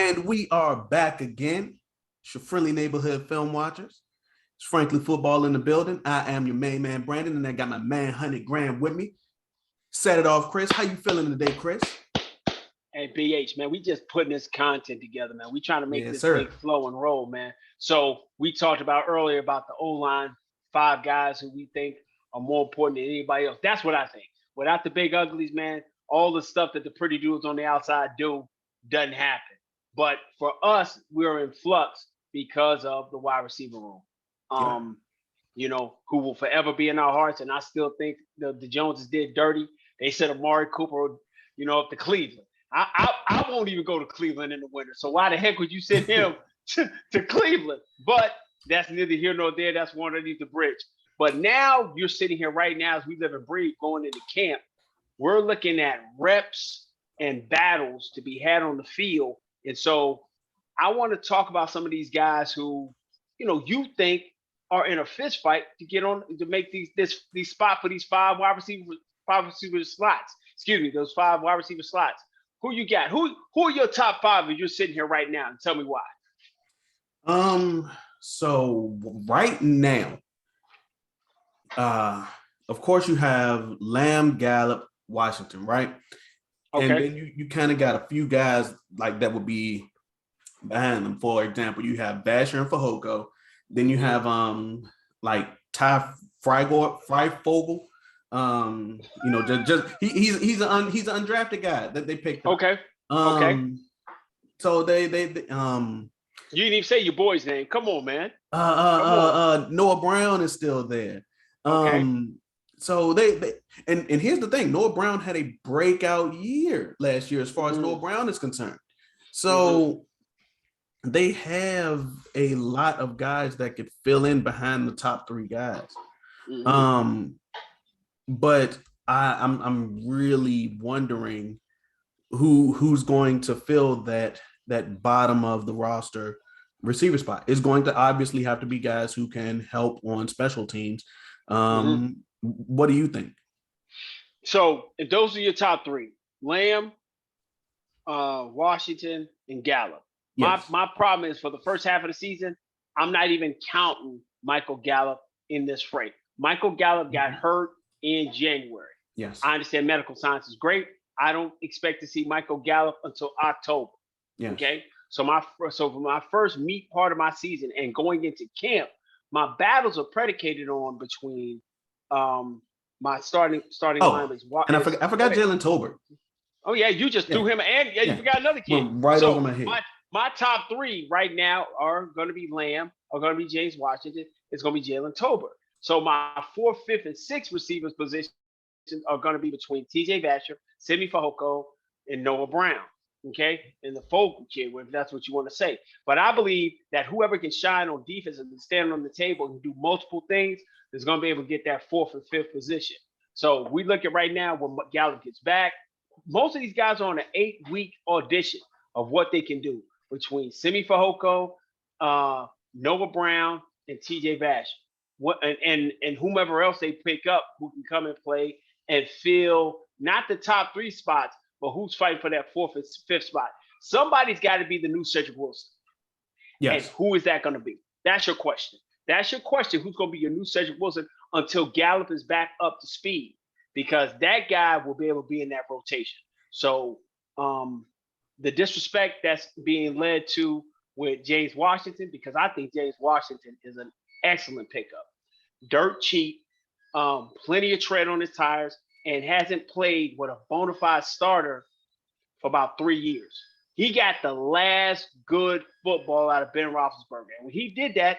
And we are back again. It's your friendly neighborhood film watchers. It's Frankly Football in the building. I am your main man, Brandon, and I got my man, 100 Grand with me. Set it off, Chris. How you feeling today, Chris? Hey, BH, man, we just putting this content together, man. We trying to make this sir. thing flow and roll, man. So we talked about earlier about the O-line, 5 guys who we think are more important than anybody else. That's what I think. Without the big uglies, man, all the stuff that the pretty dudes on the outside do doesn't happen. But for us, we're in flux because of the wide receiver room. Who will forever be in our hearts. And I still think the Joneses did dirty. They said Amari Cooper, up to Cleveland. I won't even go to Cleveland in the winter. So why the heck would you send him to Cleveland? But that's neither here nor there. That's one underneath the bridge. But now you're sitting here right now as we live and breathe going into camp. We're looking at reps and battles to be had on the field. And so I want to talk about some of these guys who, you think are in a fist fight to make this spot for these 5 wide receiver slots. Excuse me, those 5 wide receiver slots. Who you got? Who are your top 5 if you're sitting here right now? And tell me why. So right now, of course you have Lamb, Gallup, Washington, right? Okay. And then you kind of got a few guys like that would be behind them. For example, you have Basher and Fehoko. Then you have like Ty Freifogel. He's an undrafted guy that they picked up. Okay. So they you didn't even say your boy's name. Come on, man. Noah Brown is still there. So they and here's the thing: Noah Brown had a breakout year last year as far as Noah Brown is concerned. So they have a lot of guys that could fill in behind the top 3 guys. But I'm really wondering who's going to fill that bottom of the roster receiver spot. It's going to obviously have to be guys who can help on special teams. What do you think? So if those are your top 3, Lamb, Washington, and Gallup. Yes. My problem is for the first half of the season, I'm not even counting Michael Gallup in this freight. Michael Gallup got hurt in January. Yes. I understand medical science is great. I don't expect to see Michael Gallup until October. Yes. Okay. So for my first meat part of my season and going into camp, my battles are predicated on between my starting line is. And I forgot Jalen Tolbert. Oh yeah, you just threw him, and you forgot another kid. Right over my head. My top 3 right now are going to be Lamb, are going to be James Washington. It's going to be Jalen Tolbert. So my 4th, 5th, and 6th receivers positions are going to be between TJ Vasher, Simi Fehoko, and Noah Brown. Okay, and the Fogle kid, if that's what you want to say. But I believe that whoever can shine on defense and stand on the table and do multiple things is going to be able to get that 4th and 5th position. So we look at right now when Gallup gets back. Most of these guys are on an 8-week audition of what they can do between Simi Fehoko, Noah Brown, and TJ Vasher. And whomever else they pick up who can come and play and fill not the top 3 spots, but who's fighting for that 4th and 5th spot. Somebody's got to be the new Cedric Wilson. Yes. And who is that going to be? That's your question. That's your question. Who's going to be your new Cedric Wilson until Gallup is back up to speed? Because that guy will be able to be in that rotation. So the disrespect that's being led to with James Washington, because I think James Washington is an excellent pickup. Dirt cheap, plenty of tread on his tires, and hasn't played with a bona fide starter for about 3 years. He got the last good football out of Ben Roethlisberger. And when he did that,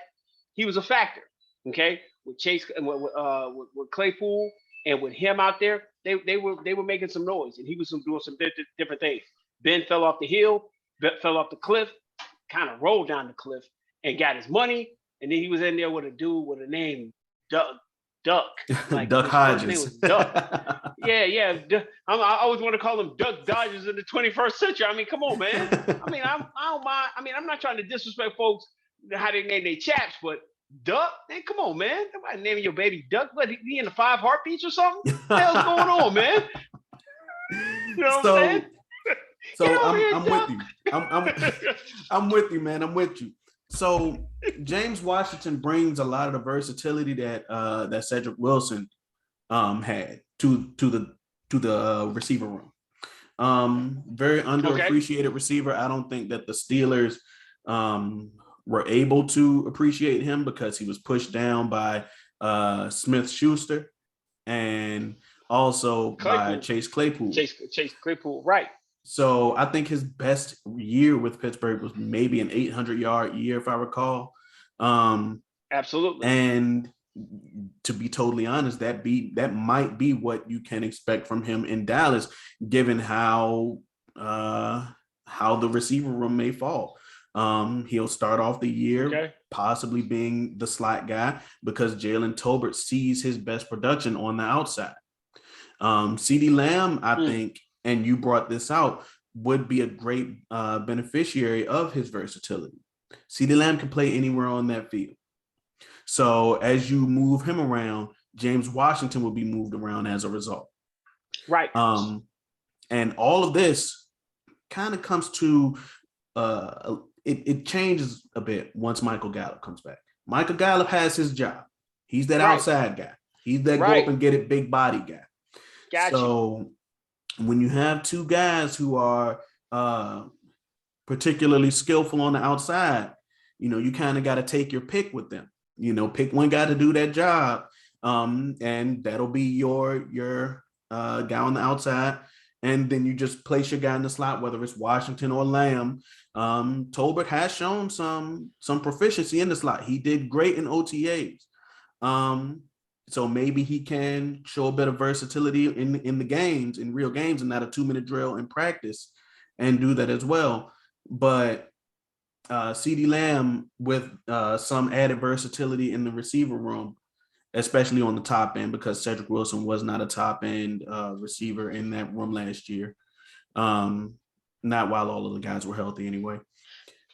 he was a factor. Okay, with Chase and with Claypool and with him out there, they were making some noise, and he was doing some different things. Ben fell off the hill, fell off the cliff, kind of rolled down the cliff, and got his money. And then he was in there with a dude with a name, Duck. Like Duck Hodges. His name was Duck. yeah. I always want to call him Duck Dodgers in the 21st century. I mean, come on, man. I don't mind. I'm not trying to disrespect folks how they name their chaps, but Duck, man, come on, man. Nobody naming your baby Duck. What, he in the 5 heartbeats or something? What the hell's going on, man? You know what I'm saying? So here, I'm with Doc. you. I'm with you, man. I'm with you. So James Washington brings a lot of the versatility that Cedric Wilson had to the receiver room. Very underappreciated receiver. I don't think that the Steelers were able to appreciate him because he was pushed down by Smith Schuster and also by Chase Claypool. Chase Claypool, right. So I think his best year with Pittsburgh was maybe an 800-yard year, if I recall. Absolutely. And to be totally honest, that might be what you can expect from him in Dallas, given how the receiver room may fall. He'll start off the year possibly being the slot guy because Jalen Tolbert sees his best production on the outside. CeeDee Lamb, I think, and you brought this out, would be a great beneficiary of his versatility. CeeDee Lamb can play anywhere on that field. So as you move him around, James Washington will be moved around as a result. Right. And all of this kind of comes to it changes a bit once Michael Gallup comes back. Michael Gallup has his job. He's that outside guy. He's that go up and get it big body guy. So when you have two guys who are particularly skillful on the outside, you kind of got to take your pick with them. Pick one guy to do that job, and that'll be your guy on the outside. And then you just place your guy in the slot, whether it's Washington or Lamb. Tolbert has shown some proficiency in the slot. He did great in OTAs. So maybe he can show a bit of versatility in the games, in real games, and not a 2-minute drill in practice, and do that as well. But CeeDee Lamb with some added versatility in the receiver room, especially on the top end, because Cedric Wilson was not a top end receiver in that room last year. Not while all of the guys were healthy anyway.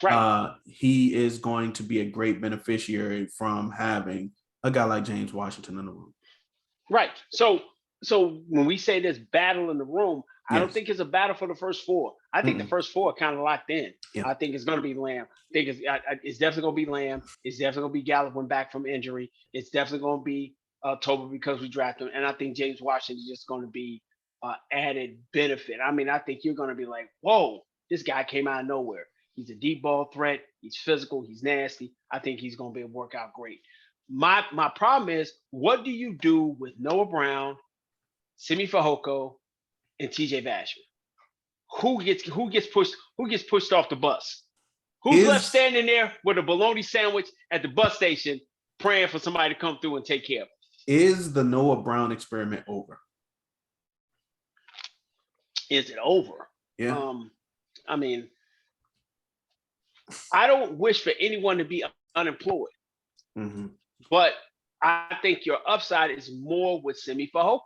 Right. He is going to be a great beneficiary from having a guy like James Washington in the room. Right. So when we say this battle in the room, I don't think it's a battle for the first four. I think the first four are kind of locked in. Yeah. I think it's going to be Lamb. I think it's definitely going to be Lamb. It's definitely going to be Gallup when back from injury. It's definitely going to be Tolbert because we drafted him. And I think James Washington is just going to be added benefit. I mean, I think you're going to be like, whoa, this guy came out of nowhere. He's a deep ball threat. He's physical. He's nasty. I think he's going to be able to work out great. My problem is, what do you do with Noah Brown, Simi Fehoko, and TJ Vasher? Who gets pushed off the bus? Who's left standing there with a bologna sandwich at the bus station praying for somebody to come through and take care of it? Is the Noah Brown experiment over? Is it over? Yeah. I mean, I don't wish for anyone to be unemployed. Mm-hmm. But I think your upside is more with Simi Fehoko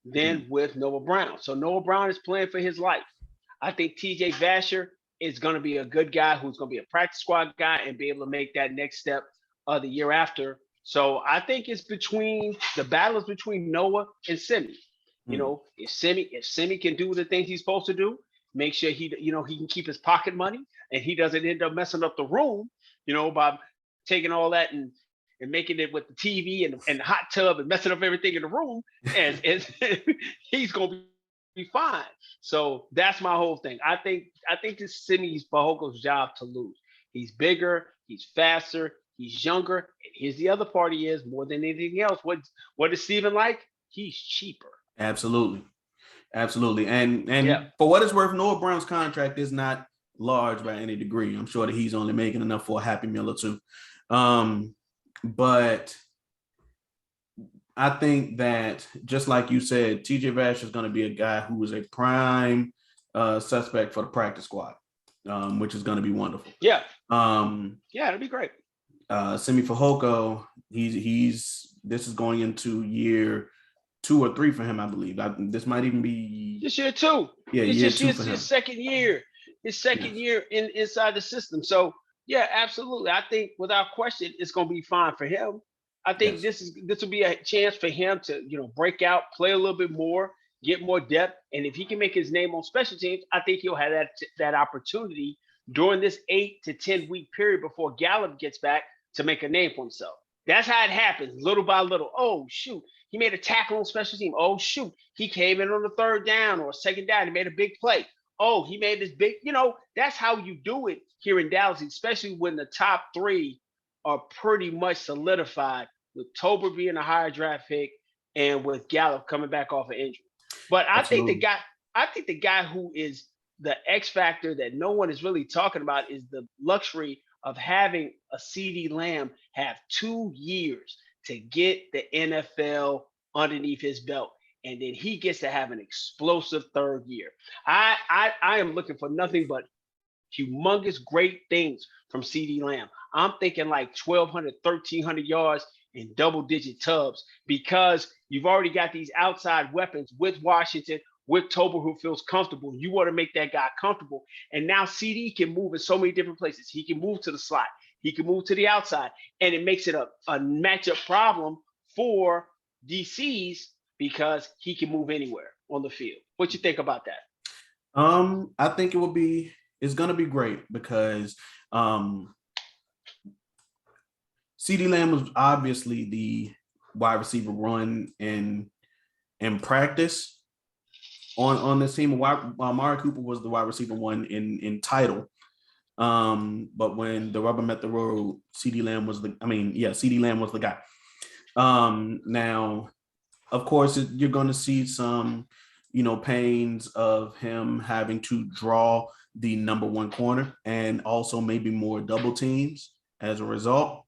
than with Noah Brown. So Noah Brown is playing for his life. I think TJ Vasher is going to be a good guy who's going to be a practice squad guy and be able to make that next step the year after. So I think it's the battle is between Noah and Simi. If Simi can do the things he's supposed to do, make sure he can keep his pocket money and he doesn't end up messing up the room, by taking all that and making it with the TV and the hot tub and messing up everything in the room, and he's gonna be fine. So that's my whole thing. I think this Simi Fehoko's job to lose. He's bigger, he's faster, he's younger, and here's the other part: he is more than anything else. What is Steven like? He's cheaper. Absolutely. And for what it's worth, Noah Brown's contract is not large by any degree. I'm sure that he's only making enough for a Happy Meal or two. But I think that, just like you said, TJ Vasher is going to be a guy who is a prime suspect for the practice squad, which is going to be wonderful. Yeah. It'll be great. Simi Fehoko, this is going into year 2 or 3 for him, I believe. This might even be this year 2. Yeah, year 2 for him. His second year. Inside the system. So yeah, absolutely. I think without question, it's going to be fine for him. I think this will be a chance for him to, break out, play a little bit more, get more depth, and if he can make his name on special teams, I think he'll have that opportunity during this 8 to 10 week period before Gallup gets back to make a name for himself. That's how it happens, little by little. Oh shoot, he made a tackle on special team. Oh shoot, he came in on the third down or second down. He made a big play. Oh, he made this big. That's how you do it here in Dallas, especially when the top three are pretty much solidified, with Tober being a higher draft pick and with Gallup coming back off an injury. But I think Absolutely. the guy who is the X factor that no one is really talking about is the luxury of having a CD Lamb have 2 years to get the NFL underneath his belt. And then he gets to have an explosive third year. I am looking for nothing but humongous great things from CD Lamb. I'm thinking like 1,200, 1,300 yards in double-digit tubs, because you've already got these outside weapons with Washington, with Tober, who feels comfortable. You want to make that guy comfortable. And now CD can move in so many different places. He can move to the slot. He can move to the outside. And it makes it a matchup problem for DCs because he can move anywhere on the field. What you think about that? I think it's going to be great because CeeDee Lamb was obviously the wide receiver one in practice on this team. Amari Cooper was the wide receiver one in title. But when the rubber met the road, CeeDee Lamb was CeeDee Lamb was the guy. Now, of course, you're going to see some, pains of him having to draw the number one corner and also maybe more double teams as a result.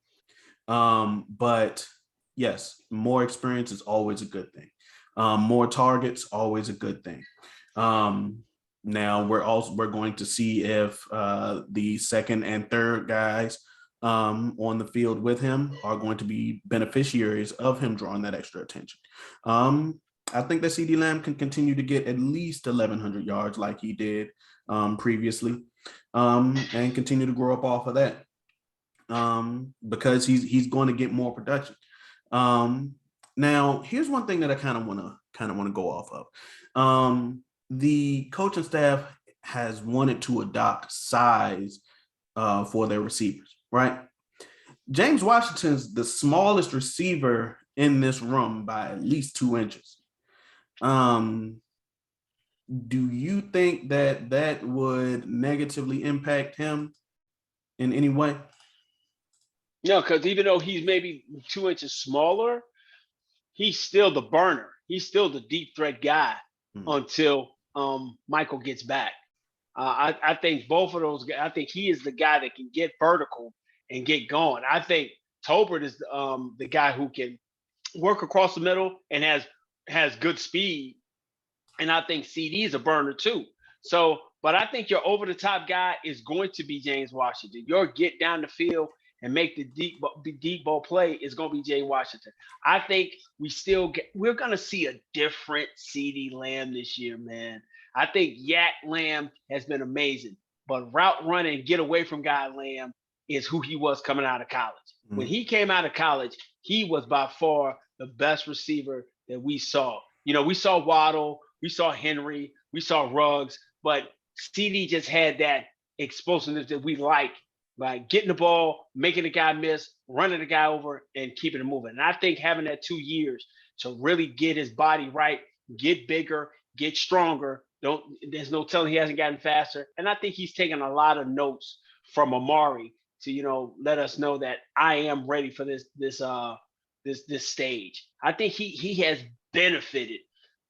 But yes, more experience is always a good thing. More targets, always a good thing. Now we're going to see if the second and third guys on the field with him are going to be beneficiaries of him drawing that extra attention. I think that CeeDee Lamb can continue to get at least 1,100 yards like he did previously, and continue to grow up off of that. Because he's going to get more production. Now, here's one thing that I kind of want to go off of. The coaching staff has wanted to adopt size for their receivers, right? James Washington's the smallest receiver in this room by at least 2 inches. Do you think that would negatively impact him in any way? No, because even though he's maybe 2 inches smaller, he's still the burner. He's still the deep threat guy until Michael gets back. I think both of those guys, I think he is the guy that can get vertical and get going. I think Tolbert is the guy who can work across the middle and has good speed. And I think CD is a burner too. So, but I think your over-the-top guy is going to be James Washington. Your get down the field and make the deep ball play is going to be Jay Washington. I think we're going to see a different CD Lamb this year, man. I think Yak Lamb has been amazing, but route running, get away from guy Lamb is who he was coming out of college. Mm-hmm. When he came out of college, he was by far the best receiver that we saw. We saw Waddle, we saw Henry, we saw Ruggs, but CD just had that explosiveness that we like. By getting the ball, making the guy miss, running the guy over, and keeping it moving. And I think having that 2 years to really get his body right, get bigger, get stronger. There's no telling he hasn't gotten faster. And I think he's taken a lot of notes from Amari to, let us know that I am ready for this stage. I think he has benefited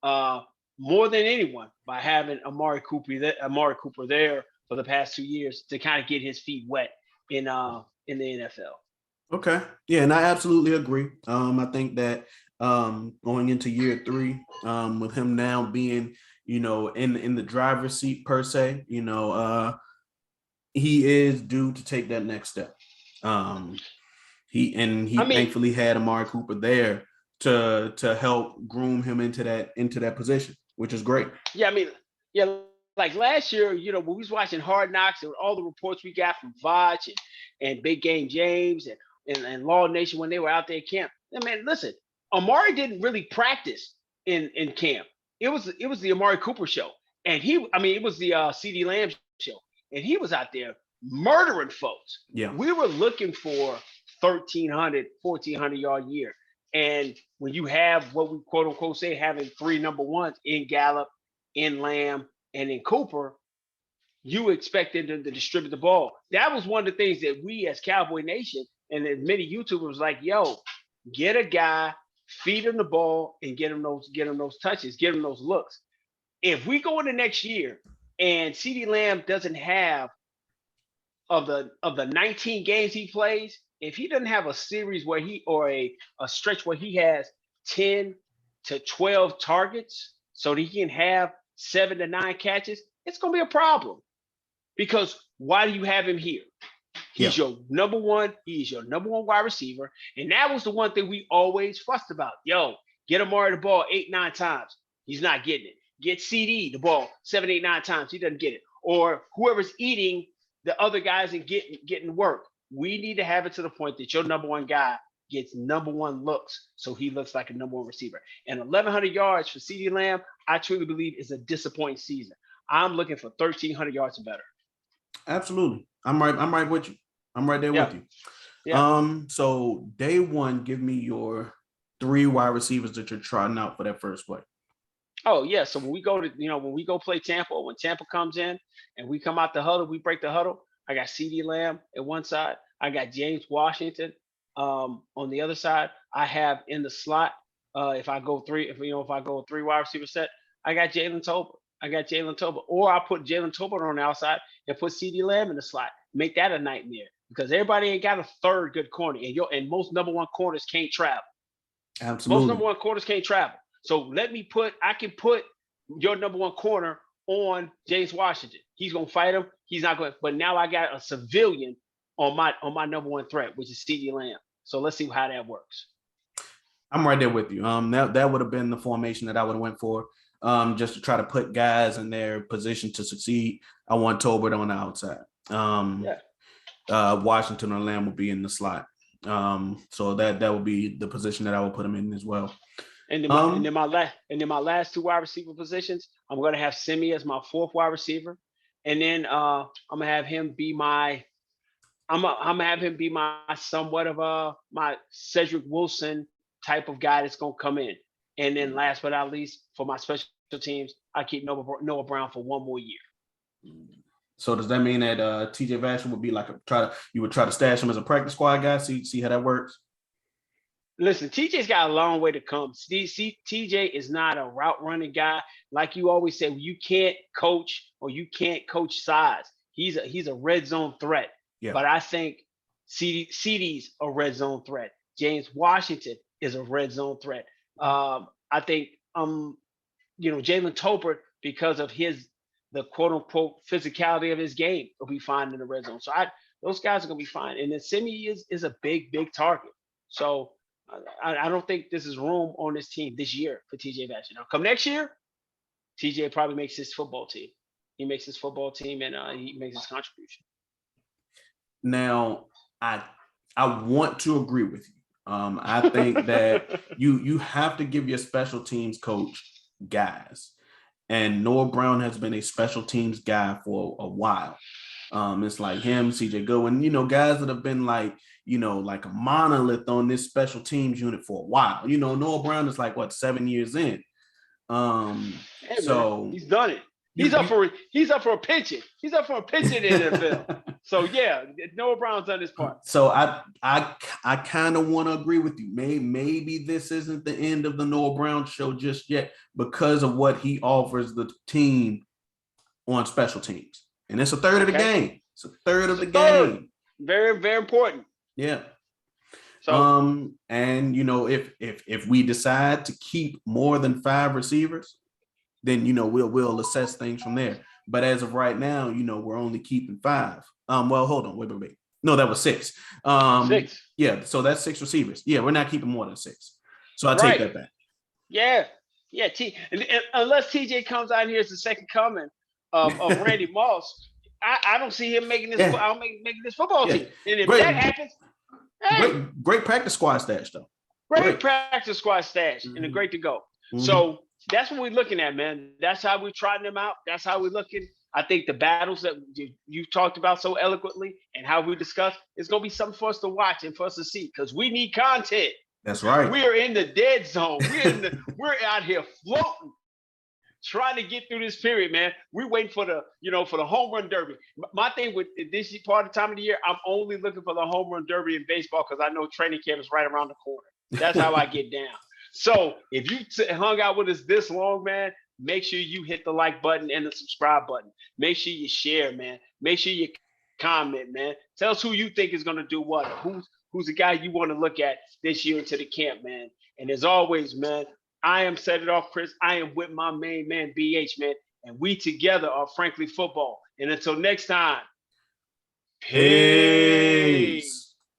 more than anyone by having Amari Cooper there for the past 2 years to kind of get his feet wet in the NFL. Okay. Yeah, and I absolutely agree. I think that going into year 3, with him now being, in the driver's seat per se, he is due to take that next step. He thankfully had Amari Cooper there to help groom him into that position, which is great. Yeah, like last year, when we was watching Hard Knocks and all the reports we got from Vach and Big Game James and Law Nation when they were out there at camp. Man, listen, Amari didn't really practice in camp. it was the Amari Cooper show, and it was the CD Lamb show, and he was out there murdering folks. Yeah. We were looking for 1,300, 1,400 yard year, and when you have what we quote unquote say having 3 number ones in Gallup, in Lamb, and in Cooper, you expected them to distribute the ball. That was one of the things that we as Cowboy Nation and as many YouTubers was like, yo, get a guy, feed him the ball, and get him those touches, get him those looks. If we go into next year and CeeDee Lamb doesn't have of the 19 games he plays, if he doesn't have a series where a stretch where he has 10 to 12 targets so that he can have 7 to 9 catches, it's going to be a problem. Because why do you have him here? He's your number one. He's your number one wide receiver. And that was the one thing we always fussed about. Yo, get Amari the ball 8, 9 times. He's not getting it. Get CD the ball 7, 8, 9 times. He doesn't get it. Or whoever's eating the other guys and getting work. We need to have it to the point that your number one guy gets number one looks, so he looks like a number one receiver. And 1,100 yards for CeeDee Lamb, I truly believe is a disappointing season. I'm looking for 1,300 yards or better. Absolutely. I'm right with you. I'm right there with you. Yeah. So day one, give me your 3 wide receivers that you're trotting out for that first play. Oh yeah. So when we go play Tampa, when Tampa comes in and we come out the huddle, we break the huddle. I got CeeDee Lamb at one side. I got James Washington on the other side. I have in the slot. If I go 3 wide receiver set, I got Jalen Tolbert. Or I put Jalen Tolbert on the outside and put CeeDee Lamb in the slot. Make that a nightmare because everybody ain't got a third good corner, and most number one corners can't travel. Absolutely. Most number one corners can't travel. So I can put your number one corner on James Washington. He's gonna fight him. He's not going. But now I got a civilian on my number one threat, which is CeeDee Lamb. So let's see how that works. I'm right there with you. That would have been the formation that I would have went for. Just to try to put guys in their position to succeed. I want Tolbert on the outside. Washington or Lamb would be in the slot. So that would be the position that I would put him in as well. And then my last 2 wide receiver positions, I'm gonna have Simi as my 4th wide receiver, and then I'm gonna have him be my somewhat of my Cedric Wilson type of guy that's gonna come in. And then last but not least, for my special teams, I keep Noah Brown for 1 more year. So does that mean that TJ Vashon would be like you would try to stash him as a practice squad guy? See how that works? Listen, TJ's got a long way to come. TJ is not a route running guy. Like you always say, you can't coach size. He's a red zone threat. Yeah. But I think CD's a red zone threat. James Washington is a red zone threat. I think Jalen Tolbert, because of the quote unquote physicality of his game, will be fine in the red zone. So those guys are gonna be fine. And then Simi is a big target. So I don't think this is room on this team this year for TJ Vashon. Now come next year, TJ probably makes his football team. He makes his football team and he makes his contribution. Now I want to agree with you. I think that you have to give your special teams coach guys, and Noah Brown has been a special teams guy for a while. It's like him, CJ Goodwin, guys that have been like a monolith on this special teams unit for a while. Noah Brown is like 7 years in. Hey, so man, he's done it. He's up for a pitching. He's up for a pitching in the NFL. So yeah, Noah Brown's done his part. So I kind of want to agree with you. Maybe this isn't the end of the Noah Brown show just yet because of what he offers the team on special teams. And it's a third of the game. It's a third of the game. Very, very important. Yeah. So and if we decide to keep more than 5 receivers, then we'll assess things from there. But as of right now, we're only keeping 5. Well, hold on, wait. No, that was 6. 6. Yeah, so that's 6 receivers. Yeah, we're not keeping more than 6. So I take that back. Yeah. Unless TJ comes out here as the second coming of Randy Moss, I don't see him making this. Yeah. I don't making this football team. And if Great. that happens, great practice squad stash though. Great practice squad stash, and great to go. Mm-hmm. So That's what we're looking at, man. That's how we're trotting them out. That's how we're looking. I think the battles that you talked about so eloquently and how we discussed, it's going to be something for us to watch and for us to see because we need content. That's right. We are in the dead zone. We're out here floating, trying to get through this period, man. We're waiting for the home run derby. My thing with this part of the time of the year, I'm only looking for the home run derby in baseball because I know training camp is right around the corner. That's how I get down. So if you hung out with us this long, man, make sure you hit the like button and the subscribe button. Make sure you share, man. Make sure you comment, man. Tell us who you think is going to do what. Who's the guy you want to look at this year into the camp, man. And as always, man, I am Set It Off Chris. I am with my main man, BH, man. And we together are Frankly Football. And until next time, peace.